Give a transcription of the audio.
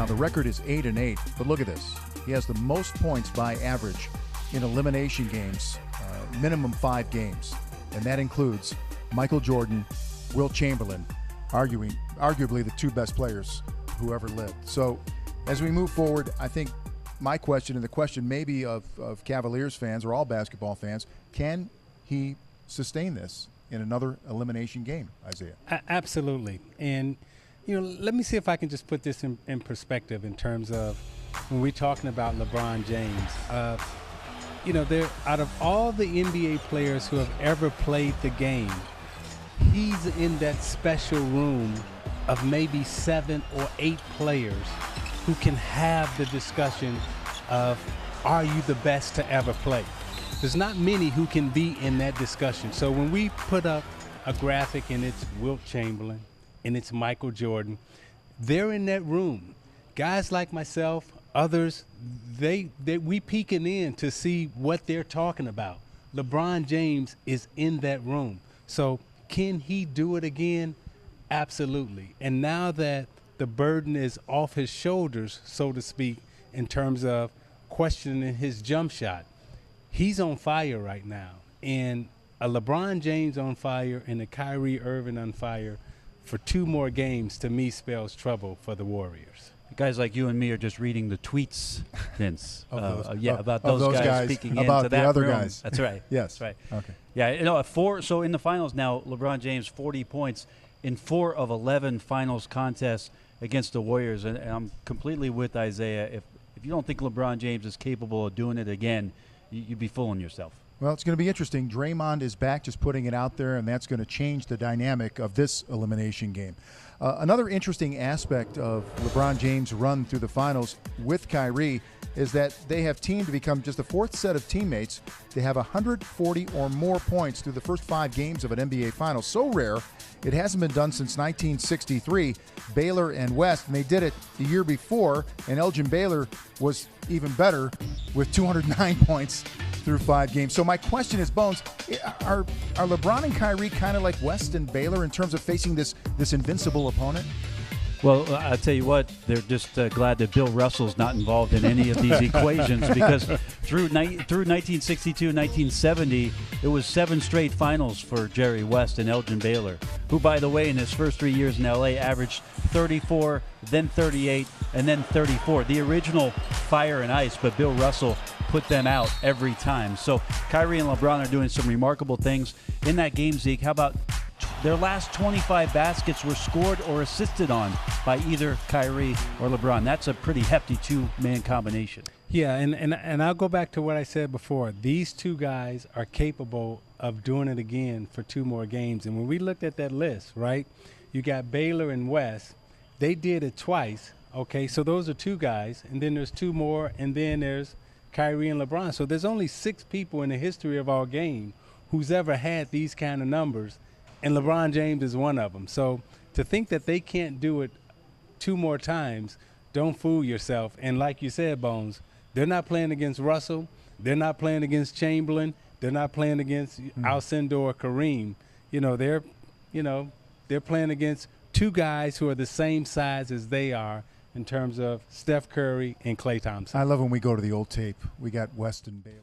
Now, the record is 8-8, but look at this. He has the most points by average in elimination games, minimum 5 games, and that includes Michael Jordan, Wilt Chamberlain, arguably the 2 best players who ever lived. So as we move forward, I think my question, and the question maybe of Cavaliers fans or all basketball fans, can he sustain this in another elimination game, Isaiah? Absolutely. And, let me see if I can just put this in perspective in terms of when we're talking about LeBron James. There, out of all the NBA players who have ever played the game, he's in that special room of maybe 7 or 8 players who can have the discussion of, are you the best to ever play? There's not many who can be in that discussion. So when we put up a graphic and it's Wilt Chamberlain and it's Michael Jordan, they're in that room. Guys like myself, others, we peeking in to see what they're talking about. LeBron James is in that room. So can he do it again? Absolutely. And now that the burden is off his shoulders, so to speak, in terms of questioning his jump shot, he's on fire right now. And a LeBron James on fire and a Kyrie Irving on fire for 2 more games, to me, spells trouble for the Warriors. Guys like you and me are just reading the tweets, Vince. About those guys speaking about into the that other room. guys. That's right. Yes. That's right. Okay. Yeah, at 4. So in the finals now, LeBron James 40 points in 4 of 11 finals contests against the Warriors, and I'm completely with Isaiah. If you don't think LeBron James is capable of doing it again, you'd be fooling yourself. Well, it's going to be interesting. Draymond is back, just putting it out there, and that's going to change the dynamic of this elimination game. Another interesting aspect of LeBron James' run through the finals with Kyrie is that they have teamed to become just the 4th set of teammates to have 140 or more points through the first 5 games of an NBA Finals. So rare, it hasn't been done since 1963, Baylor and West, and they did it the year before, and Elgin Baylor was even better with 209 points through 5 games. So my question is, Bones, are LeBron and Kyrie kind of like West and Baylor in terms of facing this invincible opponent? Well, I'll tell you what, they're just glad that Bill Russell's not involved in any of these equations, because through 1962, 1970, it was 7 straight finals for Jerry West and Elgin Baylor, who, by the way, in his first 3 years in L.A. averaged 34, then 38, and then 34. The original Fire and Ice, but Bill Russell put them out every time. So Kyrie and LeBron are doing some remarkable things in that game, Zeke. How about their last 25 baskets were scored or assisted on by either Kyrie or LeBron? That's a pretty hefty 2-man combination. Yeah, and I'll go back to what I said before. These 2 guys are capable of doing it again for 2 more games. And when we looked at that list, right, you got Baylor and West. They did it twice, okay? So those are 2 guys, and then there's 2 more, and then there's Kyrie and LeBron. So there's only 6 people in the history of our game who's ever had these kind of numbers, and LeBron James is one of them. So to think that they can't do it 2 more times, don't fool yourself. And like you said, Bones, they're not playing against Russell. They're not playing against Chamberlain. They're not playing against Alcindor or Kareem. They're playing against 2 guys who are the same size as they are in terms of Steph Curry and Klay Thompson. I love when we go to the old tape. We got West and Baylor.